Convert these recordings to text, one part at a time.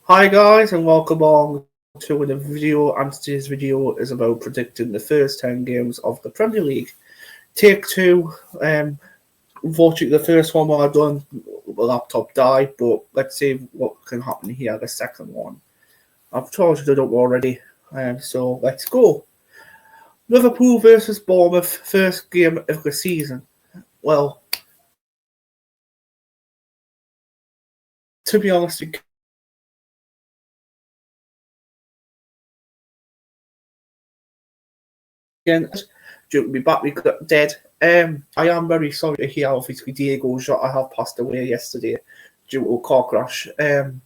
Hi guys and welcome on to another video, and today's video is about predicting the first 10 games of the Premier League. Take two, unfortunately the first one I've done, the laptop died, but let's see what can happen here, the second one. I've told you that up already, so let's go. Liverpool versus Bournemouth, first game of the season. Well, to be honest, again, due to my battery got dead. I am very sorry to hear, obviously, Diego Jota have passed away yesterday due to a car crash. And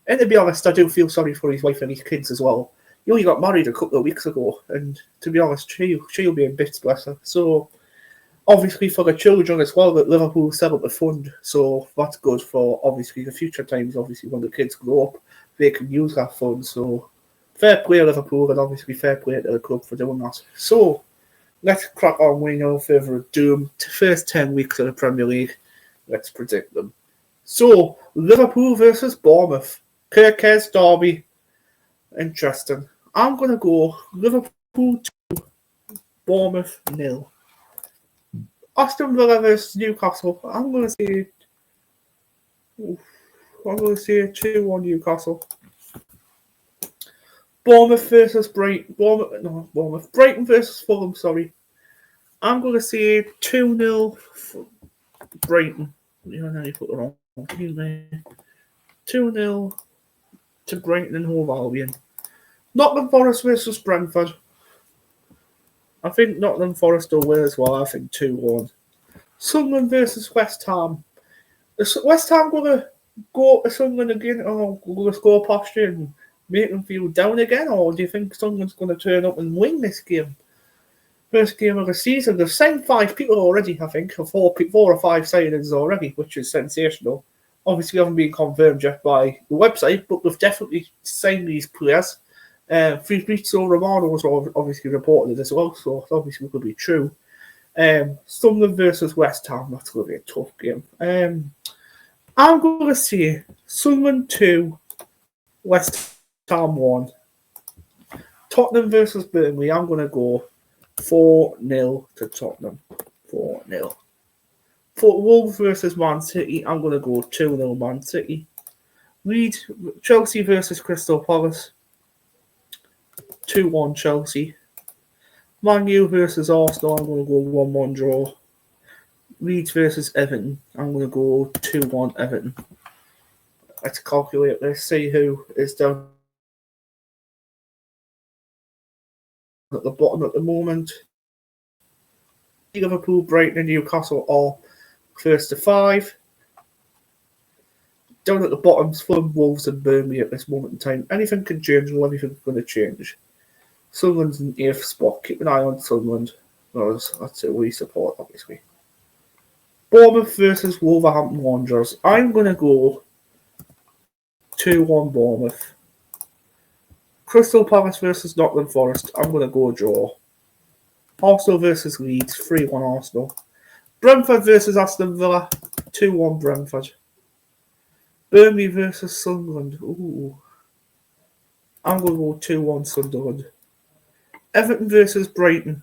to be honest, I do feel sorry for his wife and his kids as well. He only got married a couple of weeks ago, and to be honest, she'll be in bits, bless her. So, obviously, for the children as well, that Liverpool set up a fund, so that's good for, obviously, the future times. Obviously, when the kids grow up, they can use that fund. So, fair play to Liverpool, and obviously fair play to the club for doing that. So, let's crack on with no further ado. First 10 weeks of the Premier League, let's predict them. So, Liverpool versus Bournemouth. Kirkes Derby. Interesting. I'm going to go Liverpool 2, Bournemouth 0. Aston Villa versus Newcastle. I'm going to say 2-1 Newcastle. Bournemouth versus Brighton. Brighton versus Fulham, sorry. I'm going to say 2-0 Brighton. You know, you put the wrong team there. 2-0 to Brighton and Hove Albion. Nottingham Forest versus Brentford. I think Nottingham Forest will win as well. I think 2-1. Sunderland versus West Ham. Is West Ham going to go to Sunderland again, or going to score past you and make them feel down again, or do you think Sunderland's going to turn up and win this game? First game of the season. They've signed 5 people already, I think, or 4 or 5 signings already, which is sensational. Obviously, haven't been confirmed yet by the website, but they've definitely signed these players. Fabrizio Romano was obviously reported as well, so obviously could be true. Sunderland versus West Ham, that's going to be a tough game. I'm going to say Sunderland 2, West Ham 1. Tottenham versus Burnley, I'm going to go 4-0 to Tottenham. 4-0. For Wolves versus Man City, I'm going to go 2-0 Man City. Chelsea versus Crystal Palace, 2-1 Chelsea. Man U versus Arsenal, I'm going to go 1-1 draw. Leeds versus Everton, I'm going to go 2-1 Everton. Let's calculate this, see who is down at the bottom at the moment. Liverpool, Brighton and Newcastle all first to 5. Down at the bottom, Fulham, Wolves and Burnley at this moment in time. Anything can change, or anything's going to change. Sunderland's in 8th spot. Keep an eye on Sunderland, because that's who we support, obviously. Bournemouth versus Wolverhampton Wanderers. I'm going to go 2-1 Bournemouth. Crystal Palace versus Nottingham Forest. I'm going to go draw. Arsenal versus Leeds. 3-1 Arsenal. Brentford versus Aston Villa. 2-1 Brentford. Burnley versus Sunderland. Ooh. I'm going to go 2-1 Sunderland. Everton versus Brighton.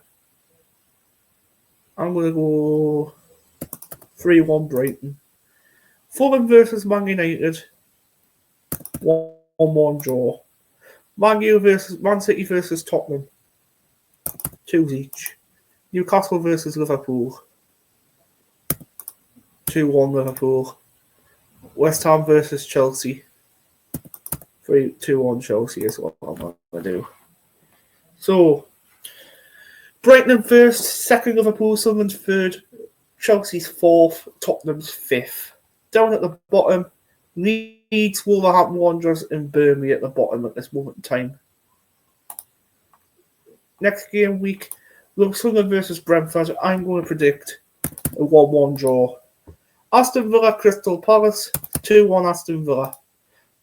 I'm going to go 3-1 Brighton. Fulham versus Man United. 1-1 draw. Man City versus Tottenham. 2 each. Newcastle versus Liverpool. 2-1 Liverpool. West Ham versus Chelsea. 2-1 Chelsea is what I'm going to do. So, Brighton first, second Liverpool, Sunderland's third, Chelsea's fourth, Tottenham's fifth. Down at the bottom, Leeds, Wolverhampton Wanderers and Burnley at the bottom at this moment in time. Next game week, Sunderland versus Brentford. I'm going to predict a 1-1 draw. Aston Villa, Crystal Palace, 2-1 Aston Villa.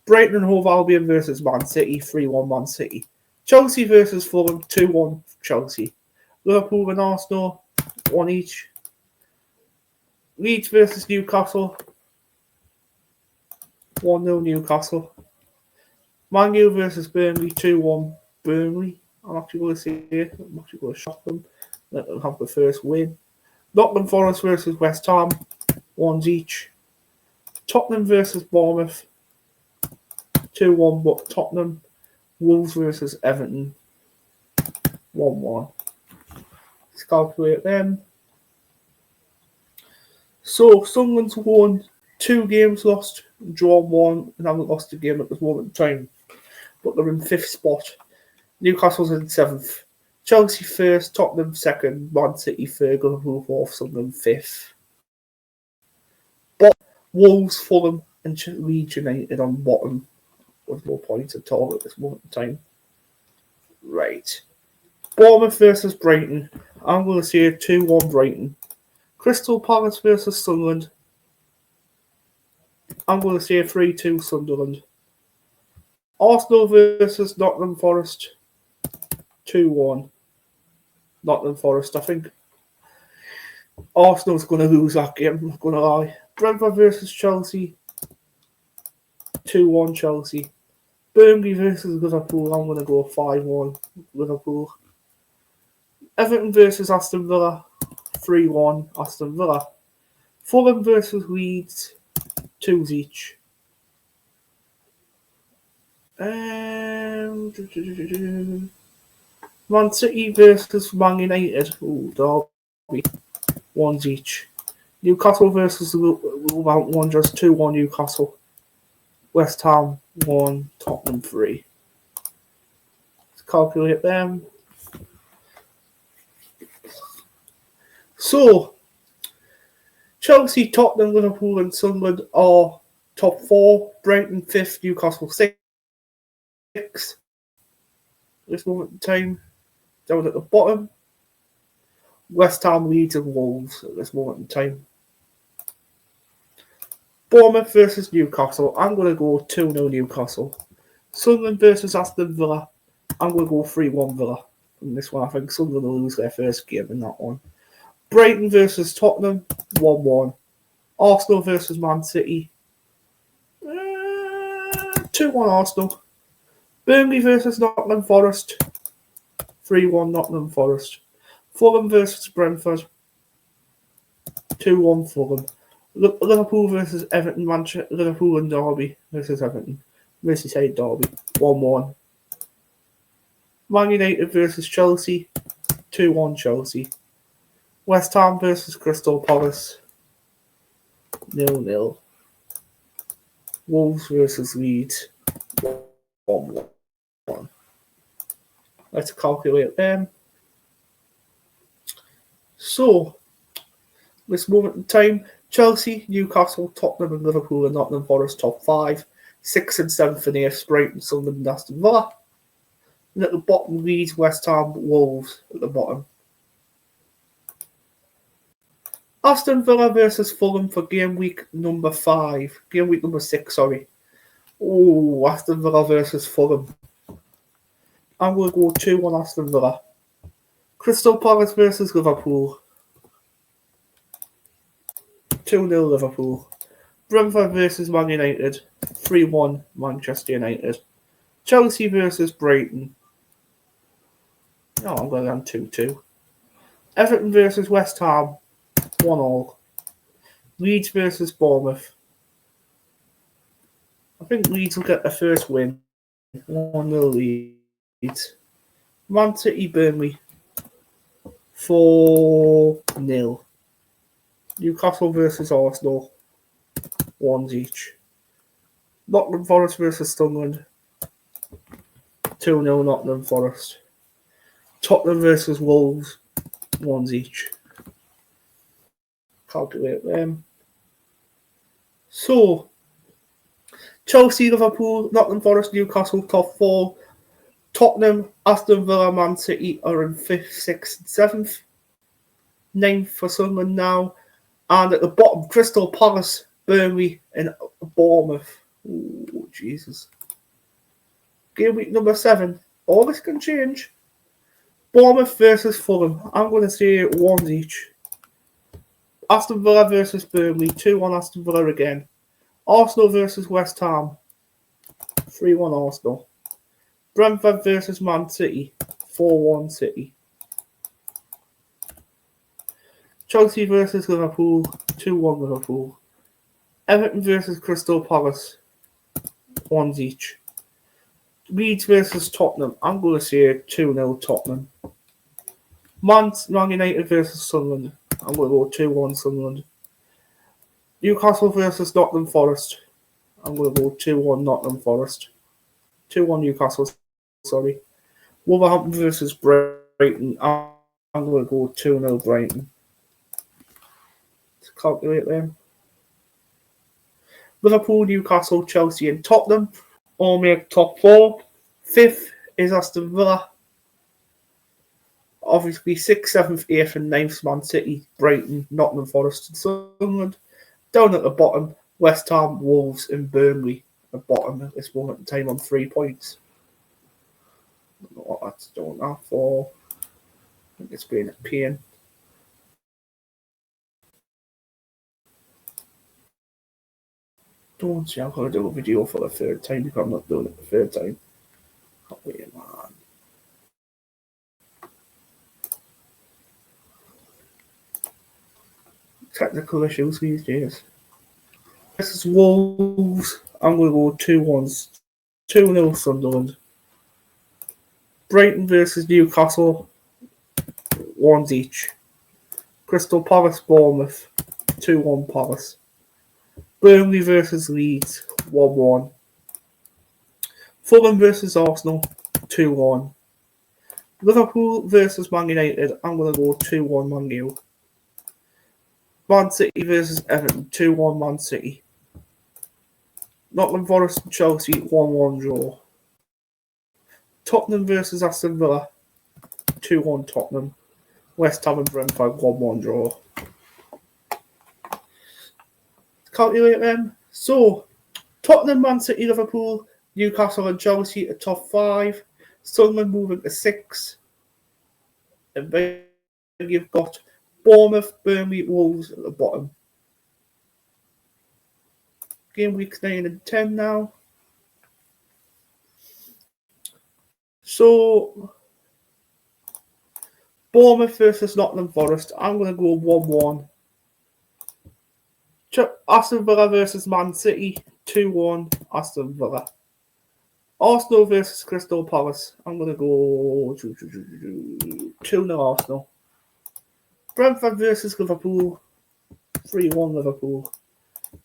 Brighton and Hove Albion versus Man City, 3-1 Man City. Chelsea versus Fulham, 2-1 Chelsea. Liverpool and Arsenal, 1 each. Leeds versus Newcastle, 1-0 Newcastle. Man U versus Burnley, 2-1 Burnley. I'm actually going to see it. I'm actually going to shock them. Let them have the first win. Nottingham Forest versus West Ham, 1 each. Tottenham versus Bournemouth, 2-1 but Tottenham. Wolves versus Everton, 1-1. Let's calculate them. So Sunderland's won 2 games, lost, drawn 1, and haven't lost a game at this moment in time. But they're in 5th spot. Newcastle's in 7th. Chelsea 1st, Tottenham 2nd, Man City 3rd, Liverpool 4th, Sunderland 5th. But Wolves, Fulham, and Leeds United on bottom with no points at all at this moment in time. Right. Bournemouth versus Brighton. I'm going to say 2-1 Brighton. Crystal Palace versus Sunderland. I'm going to say 3-2 Sunderland. Arsenal versus Nottingham Forest. 2-1 Nottingham Forest. I think Arsenal's going to lose that game, I'm not going to lie. Brentford versus Chelsea. 2-1 Chelsea. Burnley versus Liverpool. I'm going to go 5-1 Liverpool. Everton versus Aston Villa. 3-1 Aston Villa. Fulham versus Leeds. 2 each. Man City versus Man United. Derby. 1 each. Newcastle versus Wolverhampton Wanderers. 2-1 Newcastle. West Ham 1, Tottenham 3. Let's calculate them. So, Chelsea, Tottenham, Liverpool, and Sunderland are top 4. Brighton 5th, Newcastle 6th. This moment in time, down at the bottom. West Ham, Leeds, and Wolves at this moment in time. Bournemouth versus Newcastle. I'm going to go 2-0 Newcastle. Sunderland versus Aston Villa. I'm going to go 3-1 Villa. In this one, I think Sunderland will lose their first game in that one. Brighton versus Tottenham. 1-1. Arsenal versus Man City. 2-1 Arsenal. Burnley versus Nottingham Forest. 3-1 Nottingham Forest. Fulham versus Brentford. 2-1 Fulham. Liverpool versus Everton, Manchester, Liverpool and Derby versus Everton. Merseyside Derby, 1-1. Man United versus Chelsea, 2-1 Chelsea. West Ham versus Crystal Palace, 0-0. Wolves versus Leeds, 1-1. Let's calculate them. So, this moment in time, Chelsea, Newcastle, Tottenham and Liverpool and Nottingham Forest top 5. 6th and 7th in 8th, Brighton, Sunderland and Aston Villa. And at the bottom, Leeds, West Ham, Wolves at the bottom. Aston Villa versus Fulham for game week number 5. Game week number 6, sorry. Oh, Aston Villa versus Fulham. I'm going to go 2-1 Aston Villa. Crystal Palace versus Liverpool. 2-0 Liverpool. Brentford versus Man United. 3-1 Manchester United. Chelsea versus Brighton. I'm going on 2-2. Everton versus West Ham. 1-1. Leeds versus Bournemouth. I think Leeds will get their first win. 1-0 Leeds. Man City Burnley. 4-0. Newcastle versus Arsenal. 1 each. Nottingham Forest versus Sunderland. 2-0 Nottingham Forest. Tottenham versus Wolves. 1 each. Calculate them. So, Chelsea, Liverpool, Nottingham Forest, Newcastle, top 4. Tottenham, Aston Villa, Man City are in 5th, 6th, and 7th. 9th for Sunderland now. And at the bottom, Crystal Palace, Burnley, and Bournemouth. Oh, Jesus. Game week number 7. All this can change. Bournemouth versus Fulham. I'm going to say 1 each. Aston Villa versus Burnley. 2-1 Aston Villa again. Arsenal versus West Ham. 3-1 Arsenal. Brentford versus Man City, 4-1 City. Chelsea versus Liverpool, 2-1 Liverpool. Everton versus Crystal Palace, 1 each. Leeds versus Tottenham, I'm going to say 2-0 Tottenham. Man United versus Sunderland, I'm going to go 2-1 Sunderland. Newcastle versus Nottingham Forest, I'm going to go 2-1 Nottingham Forest. 2-1 Newcastle, sorry. Wolverhampton versus Brighton, I'm going to go 2-0 Brighton. Let's calculate them. Liverpool, Newcastle, Chelsea and Tottenham all make top 4. 5th is Aston Villa. Obviously 6th, 7th, 8th and 9th Man City, Brighton, Nottingham Forest and Sunderland. Down at the bottom, West Ham, Wolves and Burnley at the bottom at this moment in time on 3 points. I don't know what that's doing that for. I think it's been a pain. Don't say I'm going to do a video for the 3rd time because I'm not doing it the 3rd time. Oh, wait, man. Technical issues these days. This is Wolves. I'm going to go 2-1. 2-0 Sunderland. Brighton versus Newcastle, 1 each. Crystal Palace, Bournemouth, 2-1 Palace. Burnley versus Leeds, 1-1. Fulham versus Arsenal, 2-1. Liverpool versus Man United, I'm going to go 2-1 Man U. Man City versus Everton, 2-1 Man City. Nottingham Forest and Chelsea, 1-1 draw. Tottenham versus Aston Villa, 2-1 Tottenham. West Ham and Brentford, 1-1 draw. Calculate them. So, Tottenham, Man City, Liverpool, Newcastle and Chelsea at top 5. Sunderland moving to 6. And then you've got Bournemouth, Burnley, Wolves at the bottom. Game weeks 9 and 10 now. So, Bournemouth versus Nottingham Forest. I'm going to go 1-1. Aston Villa versus Man City. 2-1 Aston Villa. Arsenal versus Crystal Palace. I'm going to go 2-0 Arsenal. Brentford versus Liverpool. 3-1 Liverpool.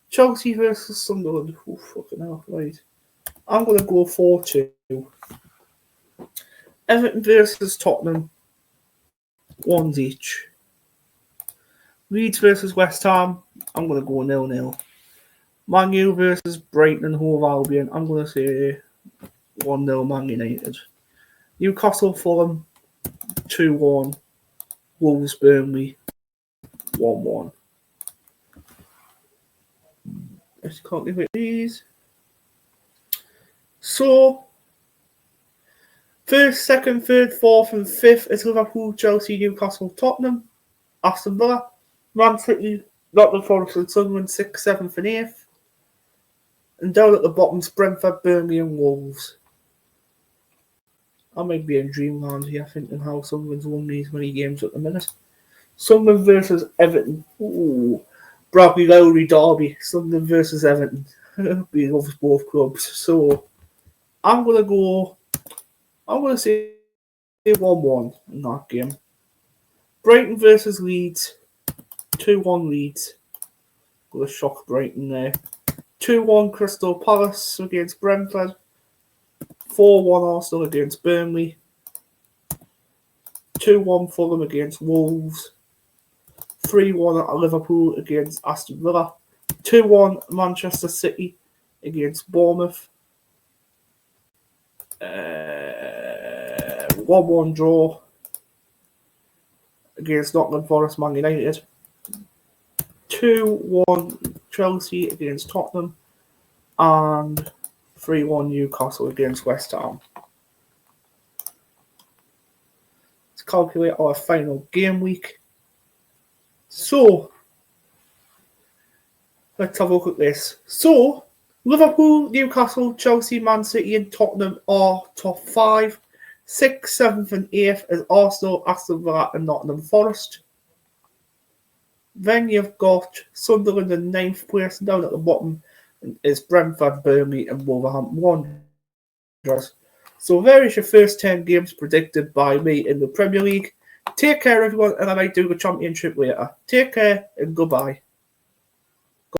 Chelsea versus Sunderland. Oh, fucking hell, right. I'm going to go 4-2. Everton versus Tottenham. 1 each. Leeds versus West Ham. I'm going to go 0-0. Man U versus Brighton and Hove Albion. I'm going to say 1-0 Man United. Newcastle Fulham. 2-1. Wolves Burnley. 1-1. Let's calculate these. So, 1st, 2nd, 3rd, 4th and 5th is Liverpool, Chelsea, Newcastle, Tottenham, Aston Villa, Man City, Nottingham Forest and Sunderland, 6th, 7th and 8th. And down at the bottom is Brentford, Burnley and Wolves. I might be in dreamland here thinking how Sunderland's won these many games at the minute. Sunderland versus Everton. Ooh. Bradley Lowry derby. Sunderland versus Everton. We love both clubs. So I'm going to say 1-1 in that game. Brighton versus Leeds. 2-1 Leeds. Got a shock Brighton there. 2-1 Crystal Palace against Brentford. 4-1 Arsenal against Burnley. 2-1 Fulham against Wolves. 3-1 at Liverpool against Aston Villa. 2-1 Manchester City against Bournemouth. 1-1 draw against Nottingham Forest Man United. 2-1 Chelsea against Tottenham. And 3-1 Newcastle against West Ham. Let's calculate our final game week. So, let's have a look at this. So, Liverpool, Newcastle, Chelsea, Man City, and Tottenham are top 5. 6th, 7th, and 8th is Arsenal, Aston Villa, and Nottingham Forest. Then you've got Sunderland in 9th place. Down at the bottom is Brentford, Burnley, and Wolverhampton Wanderers. So there is your first 10 games predicted by me in the Premier League. Take care, everyone, and I might do the Championship later. Take care, and goodbye.